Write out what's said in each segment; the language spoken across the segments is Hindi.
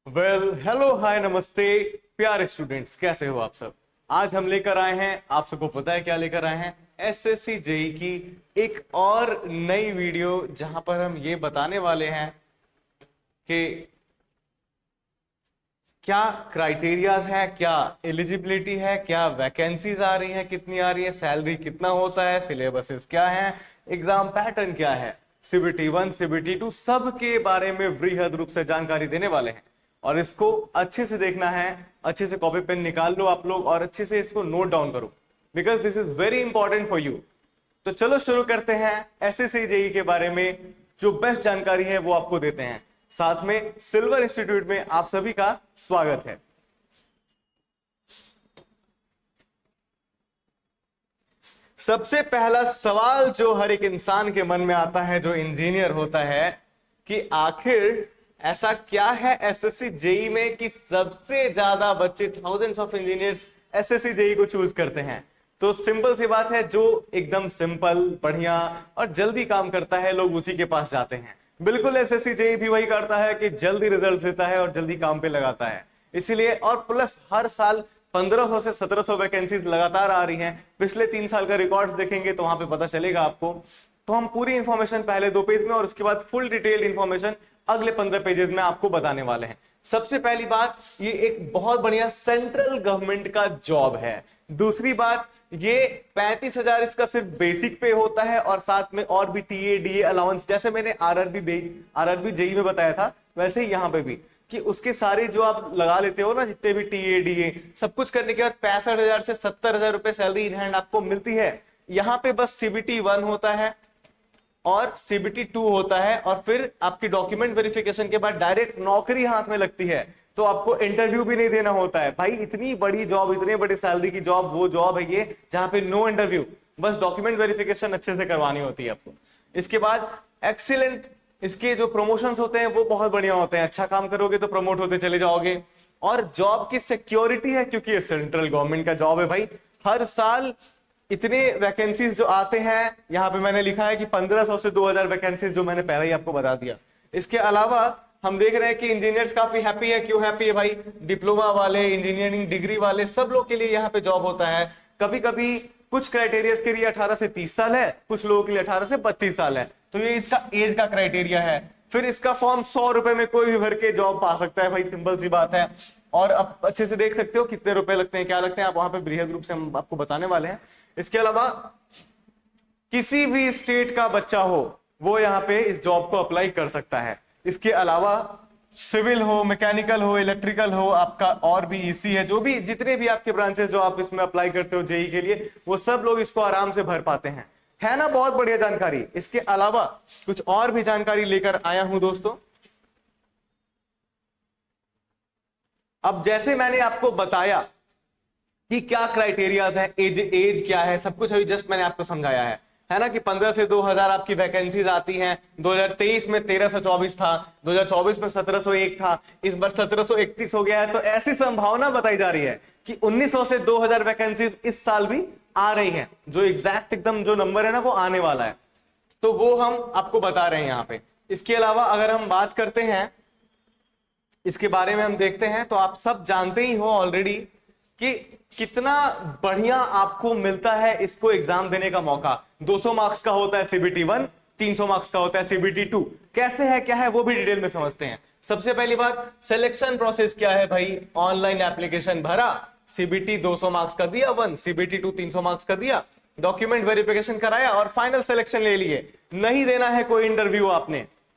हेलो हाय नमस्ते प्यारे स्टूडेंट्स, कैसे हो आप सब। आज हम लेकर आए हैं, आप सबको पता है क्या लेकर आए हैं, एसएससी जेई की एक और नई वीडियो, जहां पर हम ये बताने वाले हैं कि क्या क्राइटेरियाज है, क्या एलिजिबिलिटी है, क्या वैकेंसीज आ रही हैं, कितनी आ रही है, सैलरी कितना होता है, सिलेबसेस क्या है, एग्जाम पैटर्न क्या है, सीबीटी 1 सीबीटी 2 सब के बारे में वृहद रूप से जानकारी देने वाले हैं। और इसको अच्छे से देखना है, अच्छे से कॉपी पेन निकाल लो आप लोग और अच्छे से इसको नोट डाउन करो, because this is very important for you. तो चलो शुरू करते हैं। एसएससी जेई के बारे में जो बेस्ट जानकारी है वो आपको देते हैं, साथ में सिल्वर इंस्टीट्यूट में आप सभी का स्वागत है। सबसे पहला सवाल जो हर एक इंसान के मन में आता है जो इंजीनियर होता है, कि आखिर ऐसा क्या है एसएससी जेई में कि सबसे ज्यादा बच्चे, thousands of engineers SSC JE को चूज करते हैं। तो सिंपल सी बात है, जो एकदम सिंपल, बढ़िया और जल्दी काम करता है, लोग उसी के पास जाते हैं। बिल्कुल एसएससी जेई भी वही करता है कि जल्दी रिजल्ट देता है और जल्दी काम पे लगाता है। इसीलिए और प्लस हर साल 1500 से 1700 वैकेंसीज लगातार आ रही हैं। पिछले 3 साल का रिकॉर्ड्स देखेंगे तो वहां पे पता चलेगा आपको। तो हम पूरी इंफॉर्मेशन पहले 2 पेज में और उसके बाद फुल डिटेल्ड इंफॉर्मेशन अगले 15 पेजेस में आपको बताने वाले हैं। सबसे पहली बात, ये एक बहुत बढ़िया सेंट्रल गवर्नमेंट का जॉब है। दूसरी बात, ये 35,000 इसका सिर्फ बेसिक पे होता है और साथ में और भी टीए डीए अलाउंस, जैसे मैंने आरआरबी जेई में बताया था वैसे ही यहां पे भी, कि उसके सारे जो आप लगा लेते हो ना, जितने भी टीए डीए सब कुछ करने के बाद 65,000 से 70,000 रुपए सैलरी इन हैंड आपको मिलती है। यहां पे बस सीबीटी 1 होता है और सीबीटी 2 होता है, और फिर आपकी डॉक्यूमेंट वेरिफिकेशन के बाद डायरेक्ट नौकरी हाथ में लगती है। तो आपको इंटरव्यू भी नहीं देना होता है। भाई इतनी बड़ी जॉब, इतने बड़ी सैलरी की जॉब, वो जॉब है ये जहां पे नो इंटरव्यू, बस डॉक्यूमेंट वेरिफिकेशन अच्छे से करवानी होती है आपको। इसके बाद एक्सीलेंट, इसके जो प्रमोशंस होते हैं वो बहुत बढ़िया होते हैं। अच्छा काम करोगे तो प्रमोट होते चले जाओगे। और जॉब की सिक्योरिटी है, क्योंकि ये सेंट्रल गवर्नमेंट का जॉब है भाई। हर साल इतने वैकेंसीज जो आते हैं, यहां पे मैंने लिखा है कि 1500 से 2000 वैकेंसीज, जो मैंने पहले ही आपको बता दिया। इसके अलावा हम देख रहे हैं कि इंजीनियर्स काफी हैप्पी है। क्यों हैप्पी है भाई? डिप्लोमा वाले, इंजीनियरिंग डिग्री वाले, सब लोग के लिए यहाँ पे जॉब होता है। कभी कभी कुछ क्राइटेरिया के लिए 18 से 30 साल है, कुछ लोगों के लिए 18 से 32 साल है। तो ये इसका एज का क्राइटेरिया है। फिर इसका फॉर्म 100 रुपए में कोई भी भर के जॉब पा सकता है भाई, सिंपल सी बात है। और आप अच्छे से देख सकते हो कितने रुपए लगते हैं, क्या लगते हैं, आप वहां पे बृहद रूप से हम आपको बताने वाले हैं। इसके अलावा किसी भी स्टेट का बच्चा हो वो यहाँ पे इस जॉब को अप्लाई कर सकता है। इसके अलावा सिविल हो, मैकेनिकल हो, इलेक्ट्रिकल हो, आपका और भी ईसी है, जो भी जितने भी आपके ब्रांचेस जो आप इसमें अप्लाई करते हो जेई के लिए, वो सब लोग इसको आराम से भर पाते हैं। है ना बहुत बढ़िया जानकारी। इसके अलावा कुछ और भी जानकारी लेकर आया हूं दोस्तों। अब जैसे मैंने आपको बताया कि क्या क्राइटेरियाज है, एज क्या है, सब कुछ अभी जस्ट मैंने आपको समझाया है ना, कि 15 से 2000 आपकी वैकेंसीज आती हैं। 2023 में 1324 था, 2024 में 1701 था, इस बार 1731 हो गया है। तो ऐसी संभावना बताई जा रही है कि 1900 से 2000 वैकेंसीज इस साल भी आ रही हैं। जो एग्जैक्ट एकदम जो नंबर है ना वो आने वाला है, तो वो हम आपको बता रहे हैं यहाँ पे। इसके अलावा अगर हम बात करते हैं, इसके बारे में हम देखते हैं, तो आप सब जानते ही हो ऑलरेडी कि कितना बढ़िया आपको मिलता है इसको एग्जाम देने का मौका। 200 मार्क्स का होता है सीबीटी 1, 300 मार्क्स का होता है सीबीटी 2। कैसे है, क्या है, वो भी डिटेल में समझते हैं। सबसे पहली बात, सिलेक्शन प्रोसेस क्या है भाई? ऑनलाइन एप्लीकेशन भरा, सीबीटी 200 मार्क्स का दिया 1, सीबीटी 2 300 मार्क्स का दिया, डॉक्यूमेंट वेरिफिकेशन कराया और फाइनल सिलेक्शन ले लिए। नहीं देना है कोई इंटरव्यू,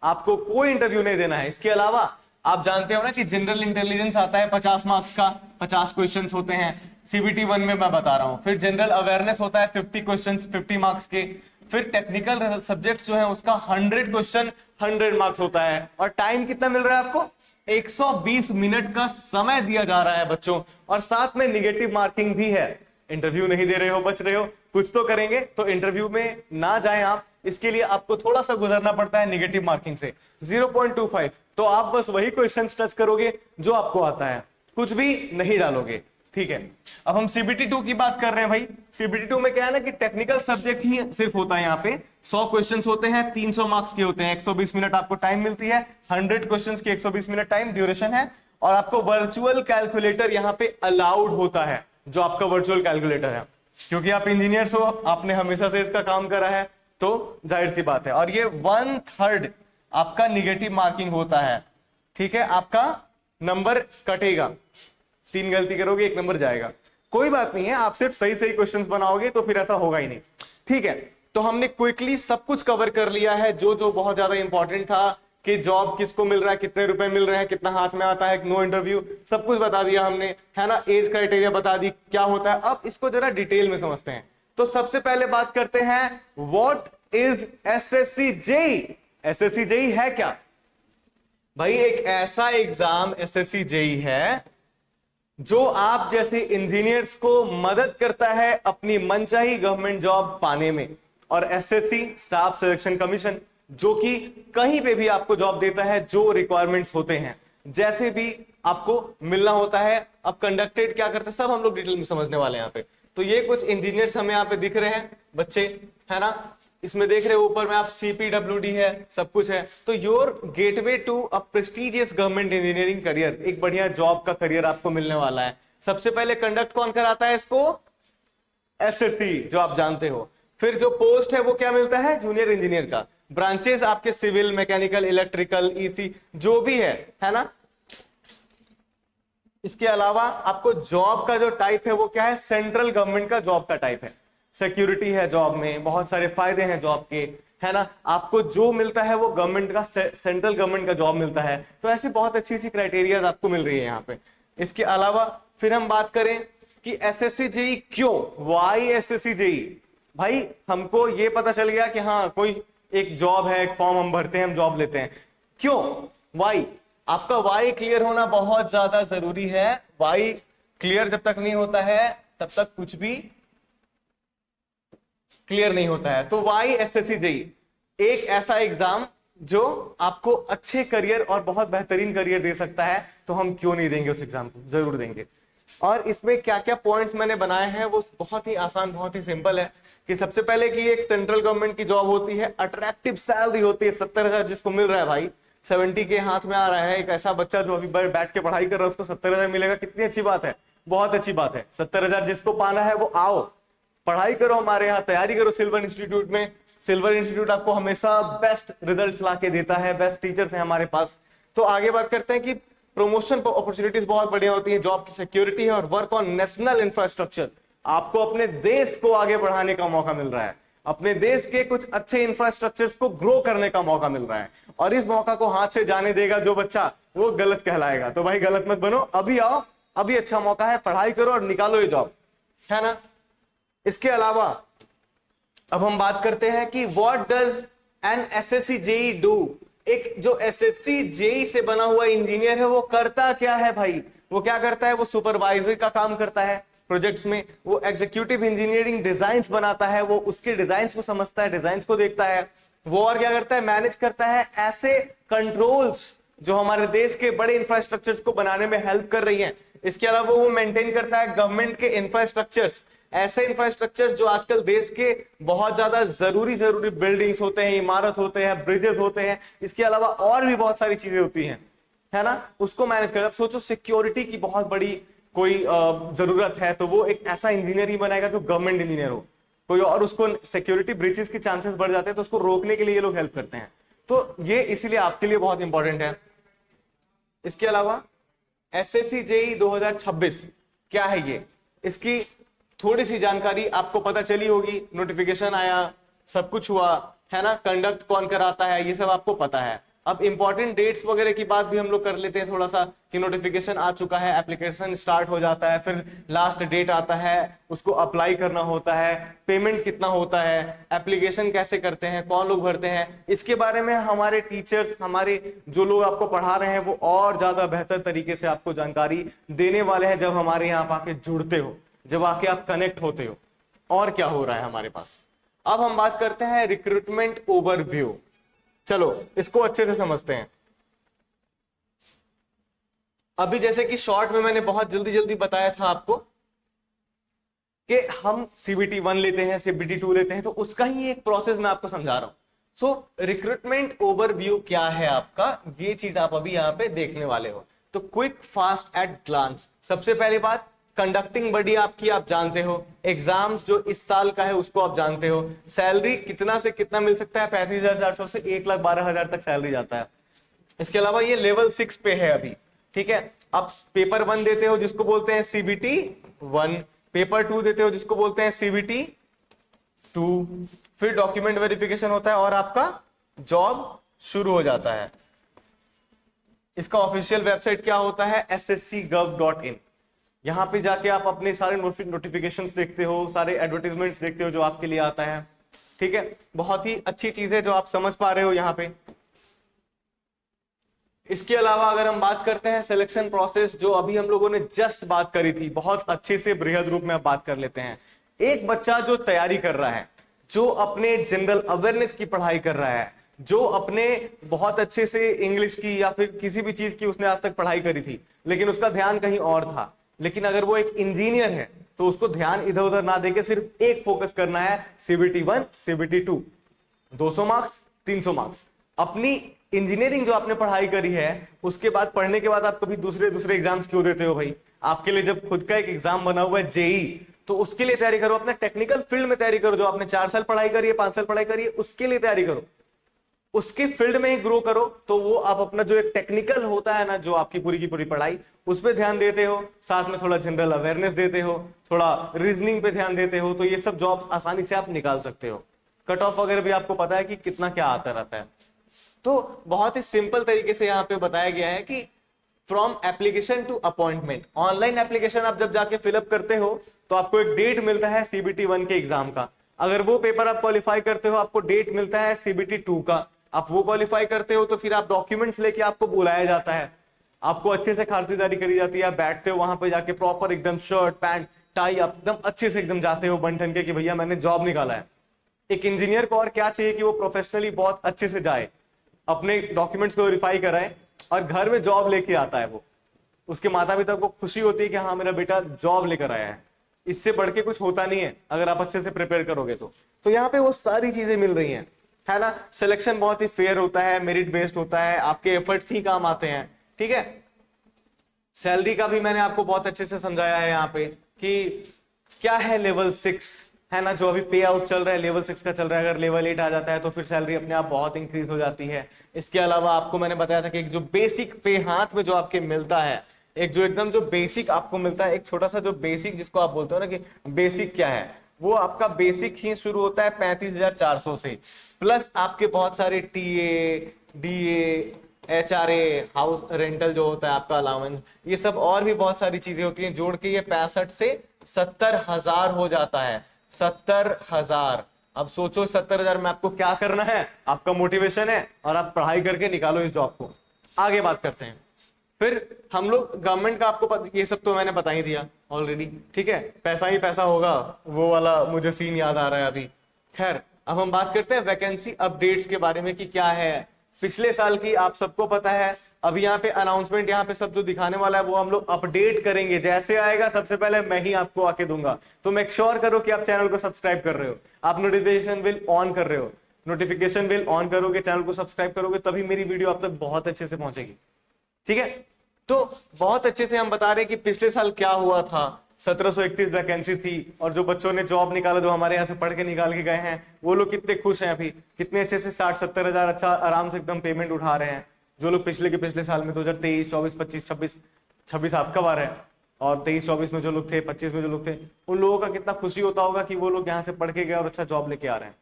आपको कोई इंटरव्यू नहीं देना है। इसके अलावा आप जानते हो ना कि जनरल इंटेलिजेंस आता है 50 मार्क्स का, 50 क्वेश्चंस होते हैं सीबीटी 1 में, मैं बता रहा हूं। फिर जनरल अवेयरनेस होता है 50 क्वेश्चंस, 50 मार्क्स के। फिर टेक्निकल सब्जेक्ट जो है उसका 100 क्वेश्चन, 100 मार्क्स होता है। और टाइम कितना मिल रहा है आपको? 120 मिनट का समय दिया जा रहा है बच्चों। और साथ में निगेटिव मार्किंग भी है। इंटरव्यू नहीं दे रहे हो, बच रहे हो, कुछ तो करेंगे, तो इंटरव्यू में ना जाएं आप। इसके लिए आपको थोड़ा सा गुजरना पड़ता है निगेटिव मार्किंग से, 0.25। तो आप बस वही क्वेश्चन टच करोगे जो आपको आता है, कुछ भी नहीं डालोगे, ठीक है। अब हम सीबीटी 2 की बात कर रहे हैं भाई। सीबीटी 2 में क्या है ना कि टेक्निकल सब्जेक्ट ही सिर्फ होता है। यहाँ पे 100 क्वेश्चंस होते हैं, 300 मार्क्स के होते हैं, 120 मिनट आपको टाइम मिलती है। 100 क्वेश्चंस की 120 मिनट टाइम ड्यूरेशन है। और आपको वर्चुअल कैलकुलेटर यहाँ पे अलाउड होता है, जो आपका वर्चुअल कैलकुलेटर है, क्योंकि आप इंजीनियर्स हो, आपने हमेशा से इसका काम करा है, तो जाहिर सी बात है। और ये 1/3 आपका निगेटिव मार्किंग होता है, ठीक है, आपका नंबर कटेगा, 3 गलती करोगे 1 नंबर जाएगा। कोई बात नहीं है, आप सिर्फ सही सही क्वेश्चंस बनाओगे तो फिर ऐसा होगा ही नहीं, ठीक है। तो हमने क्विकली सब कुछ कवर कर लिया है जो जो बहुत ज्यादा इंपॉर्टेंट था, कि जॉब किसको मिल रहा है, कितने रुपए मिल रहे हैं, कितना हाथ में आता है, नो इंटरव्यू, सब कुछ बता दिया हमने, है ना। एज क्राइटेरिया बता दी क्या होता है। अब इसको जरा डिटेल में समझते हैं। तो सबसे पहले बात करते हैं, what is SSC JE. SSC JE है क्या भाई? एक ऐसा एग्जाम एसएससी जेई है जो आप जैसे इंजीनियर्स को मदद करता है अपनी मनचाही गवर्नमेंट जॉब पाने में। और एसएससी स्टाफ सिलेक्शन कमीशन, जो कि कहीं पे भी आपको जॉब देता है, जो रिक्वायरमेंट्स होते हैं जैसे भी आपको मिलना होता है। अब कंडक्टेड क्या करते हैं सब हम लोग डिटेल में समझने वाले हैं यहाँ पे। तो ये कुछ इंजीनियर्स हमें यहाँ पे दिख रहे हैं बच्चे, है ना। इसमें देख रहे हो ऊपर में आप CPWD है, सब कुछ है। तो your gateway to a prestigious government engineering career, एक बढ़िया जॉब का करियर आपको मिलने वाला है। सबसे पहले कंडक्ट कौन कराता है इसको? एसएससी, जो आप जानते हो। फिर जो पोस्ट है वो क्या मिलता है? जूनियर इंजीनियर का। ब्रांचेस आपके सिविल, मैकेनिकल, इलेक्ट्रिकल, ईसी जो भी है ना। इसके अलावा आपको जॉब का जो टाइप है वो क्या है? सेंट्रल गवर्नमेंट का जॉब का टाइप है। सिक्योरिटी है जॉब में, बहुत सारे फायदे हैं जॉब के, है ना। आपको जो मिलता है वो गवर्नमेंट का, सेंट्रल गवर्नमेंट का जॉब मिलता है। तो ऐसे बहुत अच्छी अच्छी क्राइटेरिया आपको मिल रही है यहाँ पे। इसके अलावा फिर हम बात करें कि एसएससी जेई क्यों, वाई एसएससी जेई। भाई हमको ये पता चल गया कि हाँ कोई एक जॉब है, एक फॉर्म हम भरते हैं, हम जॉब लेते हैं, क्यों? वाई। आपका वाई क्लियर होना बहुत ज्यादा जरूरी है। वाई क्लियर जब तक नहीं होता है तब तक कुछ भी क्लियर नहीं होता है। तो वाई एसएससी जेई एक ऐसा एग्जाम जो आपको अच्छे करियर और बहुत बेहतरीन करियर दे सकता है, तो हम क्यों नहीं देंगे उस एग्जाम को, जरूर देंगे। और इसमें क्या क्या पॉइंट्स मैंने बनाए हैं वो बहुत ही आसान, बहुत ही सिंपल है। कि सबसे पहले कि एक सेंट्रल गवर्नमेंट की जॉब होती है, अट्रैक्टिव सैलरी होती है, 70,000 जिसको मिल रहा है भाई, 70 के हाथ में आ रहा है। एक ऐसा बच्चा जो अभी बैठ के पढ़ाई कर रहा है उसको 70,000 मिलेगा, कितनी अच्छी बात है, बहुत अच्छी बात है। 70,000 जिसको पाना है वो आओ, पढ़ाई करो, हमारे यहाँ तैयारी करो सिल्वर इंस्टीट्यूट में। सिल्वर इंस्टीट्यूट आपको हमेशा बेस्ट रिजल्ट्स लाके देता है, बेस्ट टीचर्स हैं हमारे पास। तो आगे बात करते हैं कि प्रमोशन अपॉर्चुनिटीज बहुत बढ़िया होती है, जॉब की सिक्योरिटी है, और वर्क ऑन नेशनल इंफ्रास्ट्रक्चर। आपको अपने देश को आगे बढ़ाने का मौका मिल रहा है, अपने देश के कुछ अच्छे इंफ्रास्ट्रक्चर्स को ग्रो करने का मौका मिल रहा है। और इस मौका को हाथ से जाने देगा जो बच्चा, वो गलत कहलाएगा। तो भाई गलत मत बनो, अभी आओ, अभी अच्छा मौका है, पढ़ाई करो और निकालो ये जॉब, है ना। इसके अलावा अब हम बात करते हैं कि what does N SSC JE do. एक जो एसएससी जेई से बना हुआ इंजीनियर है वो करता क्या है भाई? वो क्या करता है? वो सुपरवाइजरी का काम करता है प्रोजेक्ट्स में, वो एग्जीक्यूटिव इंजीनियरिंग डिजाइन्स बनाता है, वो उसके डिजाइन्स को समझता है, डिजाइन्स को देखता है। वो और क्या करता है? मैनेज करता है ऐसे कंट्रोल्स जो हमारे देश के बड़े इंफ्रास्ट्रक्चर्स को बनाने में हेल्प कर रही हैं। इसके अलावा वो मेंटेन करता है गवर्नमेंट के इंफ्रास्ट्रक्चर्स, ऐसे इंफ्रास्ट्रक्चर जो आजकल देश के बहुत ज्यादा जरूरी बिल्डिंग्स होते हैं, इमारत होते हैं, ब्रिजेस होते हैं। इसके अलावा और भी बहुत सारी चीजें होती हैं, है ना, उसको मैनेज कर। अब सोचो सिक्योरिटी की बहुत बड़ी कोई जरूरत है, तो वो एक ऐसा इंजीनियर ही बनाएगा जो गवर्नमेंट इंजीनियर हो कोई, और उसको सिक्योरिटी ब्रीचेस के चांसेस बढ़ जाते हैं, तो उसको रोकने के लिए ये लोग हेल्प करते हैं। तो ये इसीलिए आपके लिए बहुत इंपॉर्टेंट है। इसके अलावा एसएससी जेई 2026 क्या है ये, इसकी थोड़ी सी जानकारी आपको पता चली होगी। नोटिफिकेशन आया, सब कुछ हुआ, है ना, कंडक्ट कौन कराता है, ये सब आपको पता है। अब इंपॉर्टेंट डेट्स वगैरह की बात भी हम लोग कर लेते हैं थोड़ा सा, कि नोटिफिकेशन आ चुका है, एप्लीकेशन स्टार्ट हो जाता है, फिर लास्ट डेट आता है, उसको अप्लाई करना होता है, पेमेंट कितना होता है, एप्लीकेशन कैसे करते हैं, कौन लोग भरते हैं, इसके बारे में हमारे टीचर्स, हमारे जो लोग आपको पढ़ा रहे हैं वो और ज्यादा बेहतर तरीके से आपको जानकारी देने वाले हैं जब हमारे यहाँ आप आके जुड़ते हो, जब आके आप कनेक्ट होते हो। और क्या हो रहा है हमारे पास, अब हम बात करते हैं रिक्रूटमेंट ओवरव्यू। चलो इसको अच्छे से समझते हैं। अभी जैसे कि शॉर्ट में मैंने बहुत जल्दी जल्दी बताया था आपको कि हम CBT 1 लेते हैं, CBT 2 लेते हैं, तो उसका ही एक प्रोसेस मैं आपको समझा रहा हूं। सो रिक्रूटमेंट ओवरव्यू क्या है आपका, ये चीज आप अभी यहां पे देखने वाले हो। तो क्विक फास्ट एट ग्लांस, सबसे पहली बात कंडक्टिंग बॉडी आपकी आप जानते हो, एग्जाम्स जो इस साल का है उसको आप जानते हो, सैलरी कितना से कितना मिल सकता है, 35,400 से 1,12,000 तक सैलरी जाता है। इसके अलावा ये लेवल 6 पे है अभी, ठीक है। अब पेपर 1 देते हो जिसको बोलते हैं सीबीटी 1, पेपर 2 देते हो जिसको बोलते हैं सीबीटी 2, फिर डॉक्यूमेंट वेरिफिकेशन होता है और आपका जॉब शुरू हो जाता है। इसका ऑफिशियल वेबसाइट क्या होता है, sscgov.in। यहां पे जाके आप अपने सारे नोटिफिकेशंस देखते हो, सारे एडवर्टाइजमेंट्स देखते हो जो आपके लिए आता है, ठीक है। बहुत ही अच्छी चीज है जो आप समझ पा रहे हो यहां पे। इसके अलावा अगर हम बात करते हैं सिलेक्शन प्रोसेस, जो अभी हम लोगों ने जस्ट बात करी थी, बहुत अच्छे से बृहद रूप में आप बात कर लेते हैं। एक बच्चा जो तैयारी कर रहा है, जो अपने जनरल अवेयरनेस की पढ़ाई कर रहा है, जो अपने बहुत अच्छे से इंग्लिश की या फिर किसी भी चीज की उसने आज तक पढ़ाई करी थी, लेकिन उसका ध्यान कहीं और था, लेकिन अगर वो एक इंजीनियर है तो उसको ध्यान इधर उधर ना देके सिर्फ एक फोकस करना है, सीबीटी 1 सीबीटी 2, 200 मार्क्स 300 मार्क्स। अपनी इंजीनियरिंग जो आपने पढ़ाई करी है उसके बाद पढ़ने के बाद आप कभी दूसरे दूसरे एग्जाम्स क्यों देते हो भाई? आपके लिए जब खुद का एक एग्जाम बना हुआ है जेई, तो उसके लिए तैयारी करो, अपने टेक्निकल फील्ड में तैयारी करो, जो आपने 4 साल पढ़ाई करी है 5 साल पढ़ाई करी है उसके लिए तैयारी करो, उसके फील्ड में ही ग्रो करो। तो वो आप अपना जो एक टेक्निकल होता है ना, जो आपकी पूरी की पूरी पढ़ाई, उस पर ध्यान देते हो, साथ में थोड़ा जनरल अवेयरनेस देते हो, थोड़ा रीजनिंग पे ध्यान देते हो, तो ये सब जॉब आसानी से आप निकाल सकते हो। कट ऑफ वगैरह भी आपको पता है कि कितना क्या आता रहता है। तो बहुत ही सिंपल तरीके से यहाँ पे बताया गया है कि from application to appointment, online application आप जब जाके फिलअप करते हो तो आपको एक डेट मिलता है सीबीटी 1 के एग्जाम का, अगर वो पेपर आप क्वालिफाई करते हो आपको डेट मिलता है सीबीटी 2 का, आप वो क्वालिफाई करते हो तो फिर आप डॉक्यूमेंट्स लेके आपको बुलाया जाता है, आपको अच्छे से खातिरदारी करी जाती है, आप बैठते हो वहां पे जाके प्रॉपर एकदम शर्ट पैंट टाई आप एकदम अच्छे से एकदम जाते हो बन ठन के कि भैया मैंने जॉब निकाला है। एक इंजीनियर को और क्या चाहिए कि वो प्रोफेशनली बहुत अच्छे से जाए, अपने डॉक्यूमेंट्स को वेरीफाई कराए और घर में जॉब लेके आता है। वो उसके माता पिता को खुशी होती है कि हाँ मेरा बेटा जॉब लेकर आया है। इससे बढ़ के कुछ होता नहीं है अगर आप अच्छे से प्रिपेयर करोगे तो यहाँ पे वो सारी चीजें मिल रही हैं, है ना। सिलेक्शन बहुत ही फेयर होता है, मेरिट बेस्ड होता है, आपके एफर्ट्स ही काम आते हैं, ठीक है। सैलरी का भी मैंने आपको बहुत अच्छे से समझाया है यहाँ पे कि क्या है लेवल 6, है ना, जो अभी पे आउट चल रहा है लेवल 6 का चल रहा है। अगर लेवल 8 आ जाता है तो फिर सैलरी अपने आप बहुत इंक्रीज हो जाती है। इसके अलावा आपको मैंने बताया था कि एक जो बेसिक पे हाथ में जो आपके मिलता है, एक जो एकदम जो बेसिक आपको मिलता है, एक छोटा सा जो बेसिक जिसको आप बोलते हो ना कि बेसिक क्या है, वो आपका बेसिक ही शुरू होता है 35,400 से, प्लस आपके बहुत सारे TA DA HRA house rental जो होता है आपका अलाउंस, ये सब और भी बहुत सारी चीजें होती हैं, जोड़ के ये 65 से 70,000 हो जाता है। 70,000। अब सोचो 70,000 में आपको क्या करना है, आपका मोटिवेशन है और आप पढ़ाई करके निकालो इस जॉब को। आगे बात करते हैं फिर हम लोग गवर्नमेंट का, आपको ये सब तो मैंने बता ही दिया ऑलरेडी, ठीक है, पैसा ही पैसा होगा वो वाला मुझे सीन याद आ रहा है अभी। खैर अब हम बात करते हैं वैकेंसी अपडेट्स के बारे में कि क्या है पिछले साल की, आप सबको पता है। अभी यहाँ पे अनाउंसमेंट यहाँ पे सब जो दिखाने वाला है वो हम लोग अपडेट करेंगे, जैसे आएगा सबसे पहले मैं ही आपको आके दूंगा। तो मेक श्योर करो कि आप चैनल को सब्सक्राइब कर रहे हो, आप नोटिफिकेशन बिल ऑन कर रहे हो, नोटिफिकेशन बिल ऑन करोगे, चैनल को सब्सक्राइब करोगे, तभी मेरी वीडियो आप तक बहुत अच्छे से पहुंचेगी, ठीक है। तो बहुत अच्छे से हम बता रहे हैं कि पिछले साल क्या हुआ था। 1731 वैकेंसी थी और जो बच्चों ने जॉब निकाला, जो हमारे यहाँ से पढ़ के निकाल के गए हैं, वो लोग कितने खुश हैं अभी, कितने अच्छे से 60-70 हजार अच्छा आराम से एकदम पेमेंट उठा रहे हैं। जो लोग पिछले के पिछले साल में 2023 24 25 26 आपका बार है, और 23-24 में जो लोग थे, 25 में जो लोग थे, उन लोगों का कितना खुशी होता होगा कि वो लोग यहाँ से पढ़ के गए और अच्छा जॉब लेके आ रहे हैं।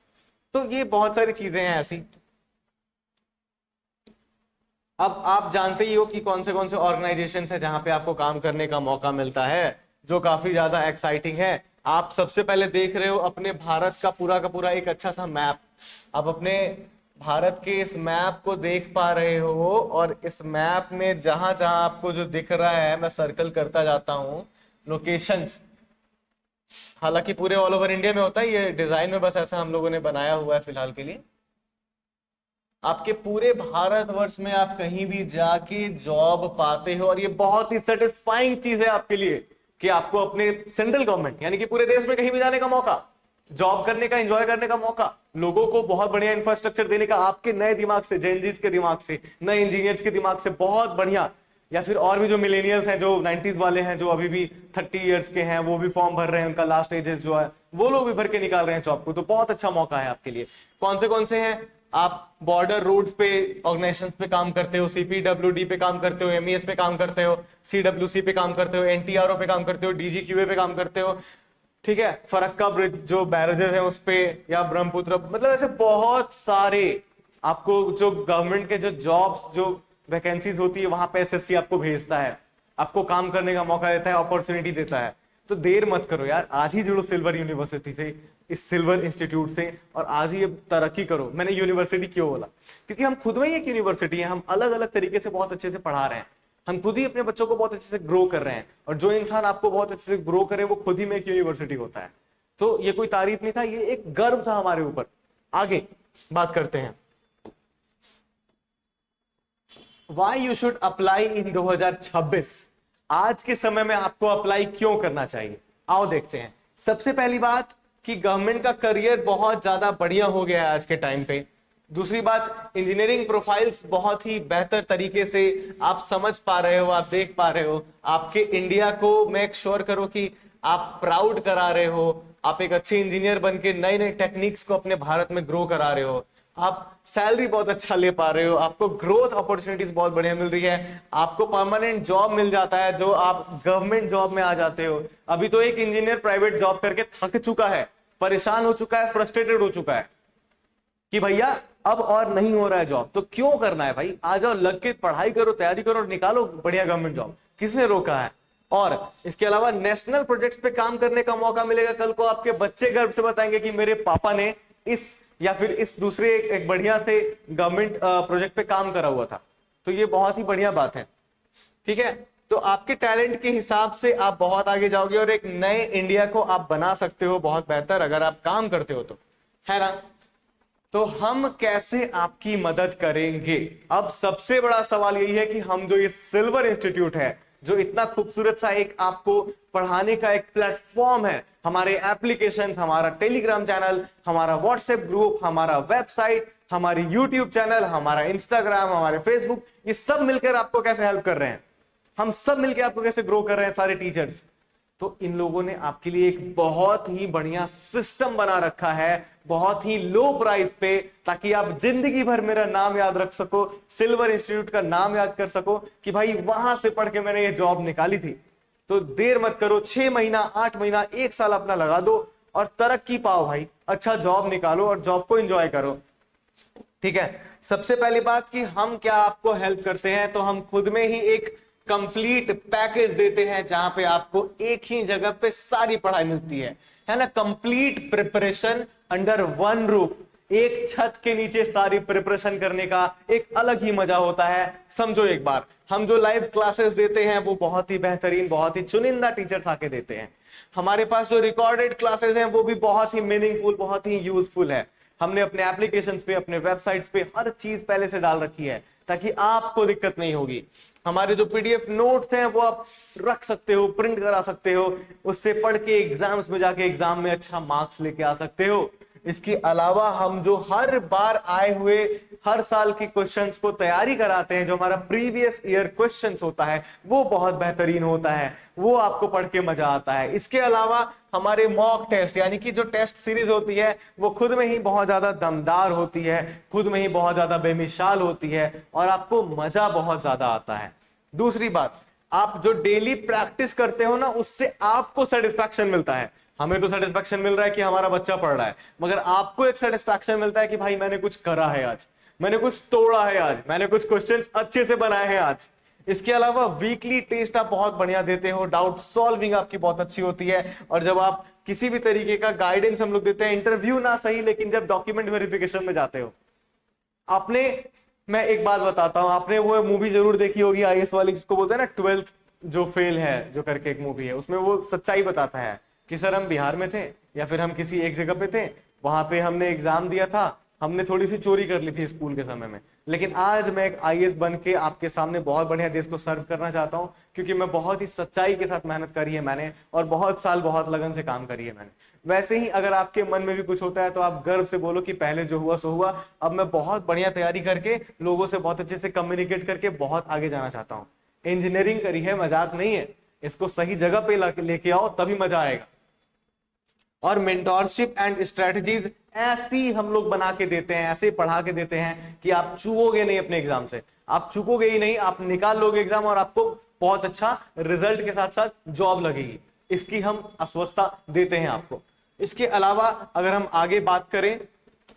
तो ये बहुत सारी चीजें हैं ऐसी। अब आप जानते ही हो कि कौन से ऑर्गेनाइजेशन है जहां पे आपको काम करने का मौका मिलता है, जो काफी ज्यादा एक्साइटिंग है। आप सबसे पहले देख रहे हो अपने भारत का पूरा एक अच्छा सा मैप। आप अपने भारत के इस मैप को देख पा रहे हो, और इस मैप में जहां जहां आपको जो दिख रहा है, मैं सर्कल करता जाता हूं लोकेशंस। हालांकि पूरे ऑल ओवर इंडिया में होता है, ये डिजाइन में बस ऐसा हम लोगों ने बनाया हुआ है फिलहाल के लिए। आपके पूरे भारतवर्ष में आप कहीं भी जाके जॉब पाते हो, और ये बहुत ही सेटिस्फाइंग चीज है आपके लिए कि आपको अपने सेंट्रल गवर्नमेंट यानी कि पूरे देश में कहीं भी जाने का मौका, जॉब करने का, एंजॉय करने का मौका, लोगों को बहुत बढ़िया इंफ्रास्ट्रक्चर देने का, आपके नए दिमाग से, जेनजीज के दिमाग से, नए इंजीनियर्स के दिमाग से बहुत बढ़िया या फिर और भी जो मिलेनियल्स हैं, जो 90s वाले हैं, जो अभी भी 30 इयर्स के हैं, वो भी फॉर्म भर रहे हैं, उनका लास्ट एजेस जो है वो लोग भी भर के निकाल रहे हैं जॉब को। तो बहुत अच्छा मौका है आपके लिए। कौन से हैं? आप बॉर्डर रोड्स पे ऑर्गेनाइजेशंस पे काम करते हो, सीपीडब्ल्यूडी पे काम करते हो, एमईएस पे काम करते हो, सीडब्ल्यूसी पे काम करते हो, एनटीआरओ पे काम करते हो, डीजीक्यूए पे काम करते हो, ठीक है, फरक्का ब्रिज जो बैरेजेस है उस पे, या ब्रह्मपुत्र, मतलब ऐसे बहुत सारे आपको जो गवर्नमेंट के जो जॉब्स, जो वैकेंसीज होती है वहां पे एसएससी आपको भेजता है, आपको काम करने का मौका देता है, अपॉर्चुनिटी देता है। तो देर मत करो यार, आज ही जुड़ो सिल्वर यूनिवर्सिटी से, इस सिल्वर इंस्टीट्यूट से, और आज ही तरक्की करो। मैंने यूनिवर्सिटी क्यों बोला? क्योंकि हम खुद में ही एक यूनिवर्सिटी है, हम अलग अलग तरीके से बहुत अच्छे से पढ़ा रहे हैं, हम खुद ही अपने बच्चों को बहुत अच्छे से ग्रो कर रहे हैं, और जो इंसान आपको बहुत अच्छे से ग्रो करे वो खुद ही में एक यूनिवर्सिटी होता है। तो ये कोई तारीफ नहीं था, ये एक गर्व था हमारे ऊपर। आगे बात करते हैं, Why you should apply in 2026। आज के समय में आपको अप्लाई क्यों करना चाहिए, आओ देखते हैं। सबसे पहली बात कि गवर्नमेंट का करियर बहुत ज्यादा बढ़िया हो गया है आज के टाइम पे। दूसरी बात, इंजीनियरिंग प्रोफाइल्स बहुत ही बेहतर तरीके से आप समझ पा रहे हो, आप देख पा रहे हो। आपके इंडिया को मेक श्योर करो कि आप प्राउड करा रहे हो, आप एक अच्छे इंजीनियर बन के नए नए टेक्निक्स को अपने भारत में ग्रो करा रहे हो, आप सैलरी बहुत अच्छा ले पा रहे हो, आपको ग्रोथ अपॉर्चुनिटीज बहुत बढ़िया मिल रही है, आपको परमानेंट जॉब मिल जाता है, जो आप गवर्नमेंट जॉब में आ जाते हो। अभी तो एक इंजीनियर प्राइवेट जॉब करके थक चुका है, परेशान हो चुका है, फ्रस्ट्रेटेड हो चुका है कि भैया अब और नहीं हो रहा है जॉब। तो क्यों करना है भाई, आ जाओ, लग के पढ़ाई करो, तैयारी करो और निकालो बढ़िया गवर्नमेंट जॉब, किसने रोका है। और इसके अलावा नेशनल प्रोजेक्ट्स पे काम करने का मौका मिलेगा। कल को आपके बच्चे गर्व से बताएंगे कि मेरे पापा ने इस या फिर इस दूसरे एक बढ़िया से गवर्नमेंट प्रोजेक्ट पे काम करा हुआ था। तो ये बहुत ही बढ़िया बात है, ठीक है। तो आपके टैलेंट के हिसाब से आप बहुत आगे जाओगे और एक नए इंडिया को आप बना सकते हो बहुत बेहतर, अगर आप काम करते हो तो, है ना। तो हम कैसे आपकी मदद करेंगे? अब सबसे बड़ा सवाल यही है कि हम जो ये सिल्वर इंस्टीट्यूट है, जो इतना खूबसूरत सा एक आपको पढ़ाने का एक प्लेटफॉर्म है, हमारे एप्लीकेशंस, हमारा टेलीग्राम चैनल, हमारा व्हाट्सएप ग्रुप, हमारा वेबसाइट, हमारी यूट्यूब चैनल, हमारा इंस्टाग्राम, हमारे फेसबुक, ये सब मिलकर आपको कैसे हेल्प कर रहे हैं, हम सब मिलकर आपको कैसे ग्रो कर रहे हैं, सारे टीचर्स। तो इन लोगों ने आपके लिए एक बहुत ही बढ़िया सिस्टम बना रखा है, बहुत ही लो प्राइस पे, ताकि आप जिंदगी भर मेरा नाम याद रख सको, सिल्वर इंस्टीट्यूट का नाम याद कर सको कि भाई वहां से पढ़ के मैंने ये जॉब निकाली थी। तो देर मत करो, 6 महीना, 8 महीना, 1 साल अपना लगा दो और तरक्की पाओ भाई, अच्छा जॉब निकालो और जॉब को एंजॉय करो, ठीक है। सबसे पहली बात कि हम क्या आपको हेल्प करते हैं, तो हम खुद में ही एक कंप्लीट पैकेज देते हैं जहां पे आपको एक ही जगह पे सारी पढ़ाई मिलती है ना। Complete preparation under one roof, एक छत के नीचे सारी प्रिपरेशन करने का एक अलग ही मजा होता है। समझो एक बार, हम जो लाइव क्लासेस देते हैं वो बहुत ही बेहतरीन, बहुत ही चुनिंदा टीचर्स आके देते हैं। हमारे पास जो रिकॉर्डेड क्लासेस हैं वो भी बहुत ही मीनिंगफुल, बहुत ही यूजफुल है। हमने अपने एप्लीकेशंस पे, अपने वेबसाइट्स पे हर चीज पहले से डाल रखी है ताकि आपको दिक्कत नहीं होगी। हमारे जो पीडीएफ नोट्स हैं वो आप रख सकते हो, प्रिंट करा सकते हो, उससे पढ़ के एग्जाम्स में जाके एग्जाम में अच्छा मार्क्स लेके आ सकते हो। इसके अलावा हम जो हर बार आए हुए हर साल के क्वेश्चंस को तैयारी कराते हैं, जो हमारा प्रीवियस ईयर क्वेश्चंस होता है वो बहुत बेहतरीन होता है, वो आपको पढ़ के मजा आता है। इसके अलावा हमारे मॉक टेस्ट, यानी कि जो टेस्ट सीरीज होती है वो खुद में ही बहुत ज्यादा दमदार होती है, खुद में ही बहुत ज्यादा बेमिसाल होती है और आपको मजा बहुत ज्यादा आता है। दूसरी बात, आप जो डेली प्रैक्टिस करते हो ना, उससे आपको सेटिस्फैक्शन मिलता है। हमें तो सेटिस्फैक्शन मिल रहा है कि हमारा बच्चा पढ़ रहा है, मगर आपको एक सेटिस्फैक्शन मिलता है कि भाई मैंने कुछ करा है आज, मैंने कुछ तोड़ा है आज, मैंने कुछ क्वेश्चंस अच्छे से बनाए हैं आज। इसके अलावा वीकली टेस्ट आप बहुत बढ़िया देते हो, डाउट सॉल्विंग आपकी बहुत अच्छी होती है, और जब आप किसी भी तरीके का गाइडेंस हम लोग देते हैं, इंटरव्यू ना सही लेकिन जब डॉक्यूमेंट वेरिफिकेशन में जाते हो, आपने, मैं एक बात बताता हूं, आपने वो मूवी जरूर देखी होगी आईएएस वाली, जिसको बोलते हैं ना 12th जो फेल है, जो करके एक मूवी है, उसमें वो सच्चाई बताता है कि सर हम बिहार में थे या फिर हम किसी एक जगह पे थे, वहां पे हमने एग्जाम दिया था, हमने थोड़ी सी चोरी कर ली थी स्कूल के समय में, लेकिन आज मैं एक आईएएस बन के आपके सामने बहुत बढ़िया देश को सर्व करना चाहता हूं, क्योंकि मैं बहुत ही सच्चाई के साथ मेहनत करी है मैंने, और बहुत साल बहुत लगन से काम करी है मैंने। वैसे ही अगर आपके मन में भी कुछ होता है तो आप गर्व से बोलो कि पहले जो हुआ सो हुआ, अब मैं बहुत बढ़िया तैयारी करके लोगों से बहुत अच्छे से कम्युनिकेट करके बहुत आगे जाना चाहता हूँ। इंजीनियरिंग करी है, मजाक नहीं है। इसको सही जगह पे लेके आओ तभी मजा आएगा। और मेंटोरशिप एंड स्ट्रेटजीज ऐसी हम लोग बना के देते हैं, ऐसे पढ़ा के देते हैं कि आप चूकोगे नहीं अपने एग्जाम से। आप चूकोगे ही नहीं, आप निकाल लोगे एग्जाम और आपको बहुत अच्छा रिजल्ट के साथ साथ जॉब लगेगी। इसकी हम आश्वस्ता देते हैं आपको। इसके अलावा अगर हम आगे बात करें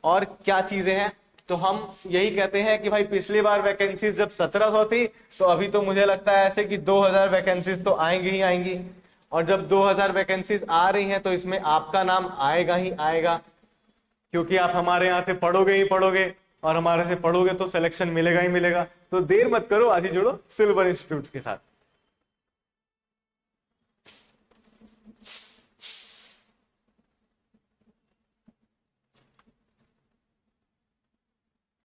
और क्या चीजें हैं, तो हम यही कहते हैं कि भाई पिछली बार वैकेंसीज जब 1700 थी, तो अभी तो मुझे लगता है ऐसे कि 2000 वैकेंसीज तो आएंगी ही आएंगी। और जब 2000 वैकेंसीज आ रही हैं तो इसमें आपका नाम आएगा ही आएगा, क्योंकि आप हमारे यहाँ से पढ़ोगे ही पढ़ोगे, और हमारे से पढ़ोगे तो सिलेक्शन मिलेगा ही मिलेगा। तो देर मत करो, आज ही जुड़ो सिल्वर इंस्टीट्यूट के साथ।